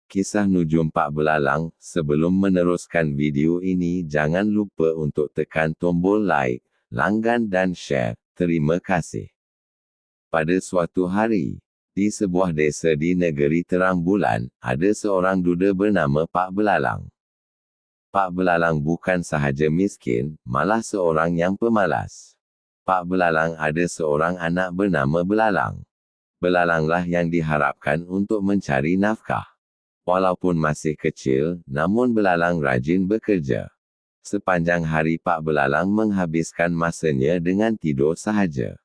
Kisah Nujum Pak Belalang. Sebelum meneruskan video ini, jangan lupa untuk tekan tombol like, langgan dan share. Terima kasih. Pada suatu hari, di sebuah desa di negeri terang bulan, ada seorang duda bernama Pak Belalang. Pak Belalang bukan sahaja miskin, malah seorang yang pemalas. Pak Belalang ada seorang anak bernama Belalang. Belalanglah yang diharapkan untuk mencari nafkah. Walaupun masih kecil, namun Belalang rajin bekerja. Sepanjang hari Pak Belalang menghabiskan masanya dengan tidur sahaja.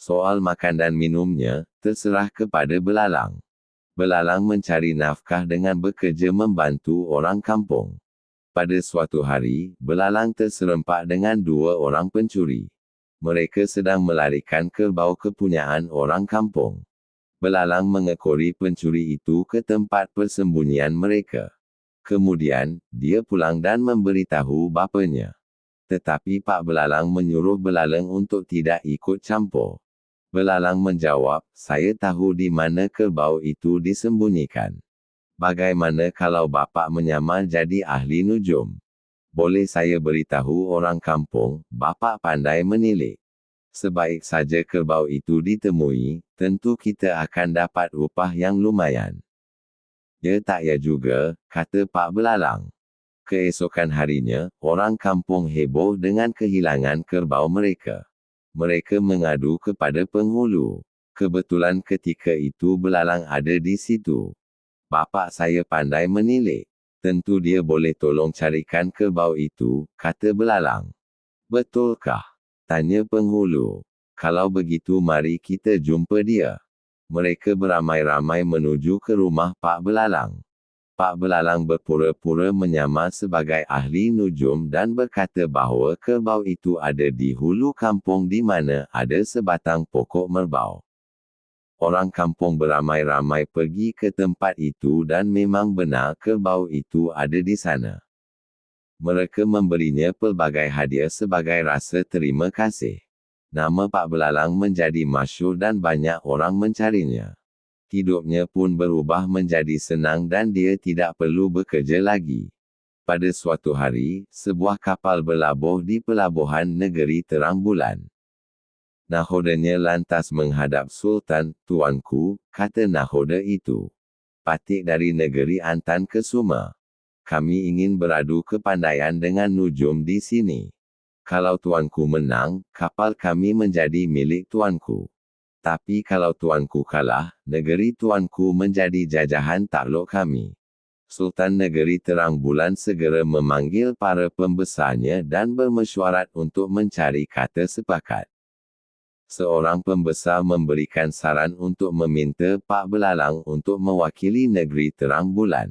Soal makan dan minumnya, terserah kepada Belalang. Belalang mencari nafkah dengan bekerja membantu orang kampung. Pada suatu hari, Belalang terserempak dengan dua orang pencuri. Mereka sedang melarikan kerbau kepunyaan orang kampung. Belalang mengekori pencuri itu ke tempat persembunyian mereka. Kemudian, dia pulang dan memberitahu bapanya. Tetapi Pak Belalang menyuruh Belalang untuk tidak ikut campur. Belalang menjawab, "Saya tahu di mana kerbau itu disembunyikan. Bagaimana kalau Bapak menyamar jadi ahli nujum? Boleh saya beritahu orang kampung, Bapak pandai menilik. Sebaik saja kerbau itu ditemui, tentu kita akan dapat upah yang lumayan." "Ya tak ya juga," kata Pak Belalang. Keesokan harinya, orang kampung heboh dengan kehilangan kerbau mereka. Mereka mengadu kepada penghulu. Kebetulan ketika itu Belalang ada di situ. "Bapak saya pandai menilik. Tentu dia boleh tolong carikan kerbau itu," kata Belalang. "Betulkah?" tanya penghulu. "Kalau begitu mari kita jumpa dia." Mereka beramai-ramai menuju ke rumah Pak Belalang. Pak Belalang berpura-pura menyamar sebagai ahli nujum dan berkata bahawa kerbau itu ada di hulu kampung di mana ada sebatang pokok merbau. Orang kampung beramai-ramai pergi ke tempat itu dan memang benar kerbau itu ada di sana. Mereka memberinya pelbagai hadiah sebagai rasa terima kasih. Nama Pak Belalang menjadi masyhur dan banyak orang mencarinya. Hidupnya pun berubah menjadi senang dan dia tidak perlu bekerja lagi. Pada suatu hari, sebuah kapal berlabuh di pelabuhan negeri terang bulan. Nahodanya lantas menghadap Sultan. "Tuanku," kata nahoda itu, "Patik dari negeri Antan ke Suma. Kami ingin beradu kepandaian dengan nujum di sini. Kalau tuanku menang, kapal kami menjadi milik tuanku. Tapi kalau tuanku kalah, negeri tuanku menjadi jajahan takluk kami." Sultan negeri terang bulan segera memanggil para pembesarnya dan bermesyuarat untuk mencari kata sepakat. Seorang pembesar memberikan saran untuk meminta Pak Belalang untuk mewakili negeri terang bulan.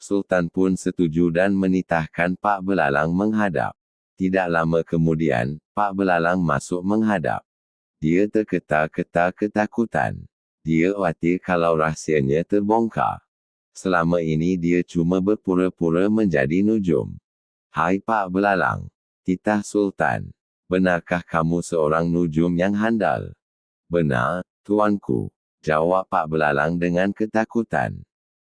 Sultan pun setuju dan menitahkan Pak Belalang menghadap. Tidak lama kemudian, Pak Belalang masuk menghadap. Dia terketar-ketar ketakutan. Dia khawatir kalau rahsianya terbongkar. Selama ini dia cuma berpura-pura menjadi nujum. "Hai Pak Belalang," titah Sultan. "Benarkah kamu seorang nujum yang handal?" "Benar, tuanku," jawab Pak Belalang dengan ketakutan.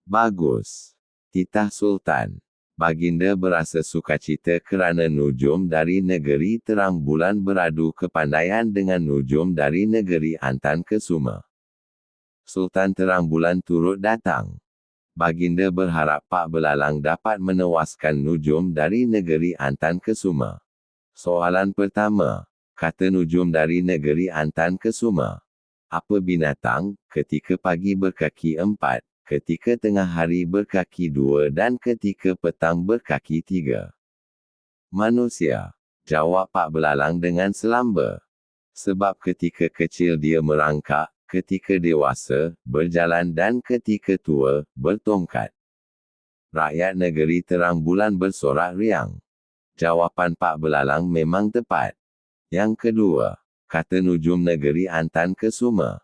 "Bagus," titah Sultan. Baginda berasa sukacita kerana nujum dari negeri terang bulan beradu kepandaian dengan nujum dari negeri Antan ke Suma. Sultan terang bulan turut datang. Baginda berharap Pak Belalang dapat menewaskan nujum dari negeri Antan ke Suma. "Soalan pertama," kata nujum dari negeri Antan ke Suma. "Apa binatang, ketika pagi berkaki 4, ketika tengah hari berkaki 2 dan ketika petang berkaki 3? "Manusia," jawab Pak Belalang dengan selamba. "Sebab ketika kecil dia merangkak, ketika dewasa, berjalan dan ketika tua, bertongkat." Rakyat negeri terang bulan bersorak riang. Jawapan Pak Belalang memang tepat. "Yang kedua," kata nujum negeri Antan ke Suma.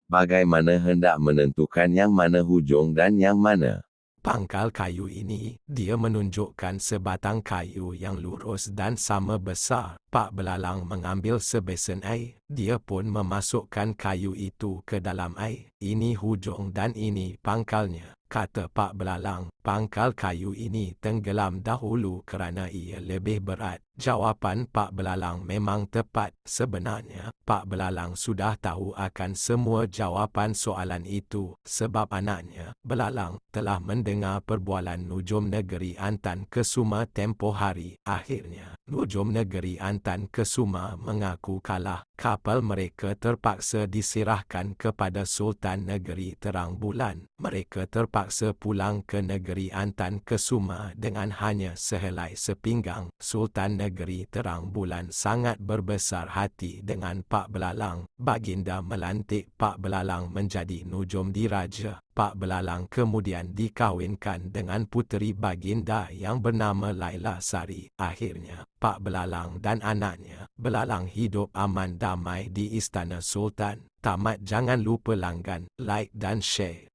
"Bagaimana hendak menentukan yang mana hujung dan yang mana pangkal kayu ini?" Dia menunjukkan sebatang kayu yang lurus dan sama besar. Pak Belalang mengambil sebesen air. Dia pun memasukkan kayu itu ke dalam air. "Ini hujung dan ini pangkalnya," kata Pak Belalang. Pangkal kayu ini tenggelam dahulu kerana ia lebih berat. Jawapan Pak Belalang memang tepat. Sebenarnya, Pak Belalang sudah tahu akan semua jawapan soalan itu sebab anaknya, Belalang, telah mendengar perbualan Nujum Negeri Antan Kesuma tempoh hari. Akhirnya, Nujum Negeri Antan Kesuma mengaku kalah. Kapal mereka terpaksa diserahkan kepada Sultan Negeri Terang Bulan. Mereka terpaksa pulang ke Negeri Antan Kesuma dengan hanya sehelai sepinggang. Sultan Negeri Terang Bulan sangat berbesar hati dengan Pak Belalang. Baginda melantik Pak Belalang menjadi Nujum Diraja. Pak Belalang kemudian dikahwinkan dengan puteri baginda yang bernama Laila Sari. Akhirnya, Pak Belalang dan anaknya, Belalang hidup aman damai di Istana Sultan. Tamat. Jangan lupa langgan, like dan share.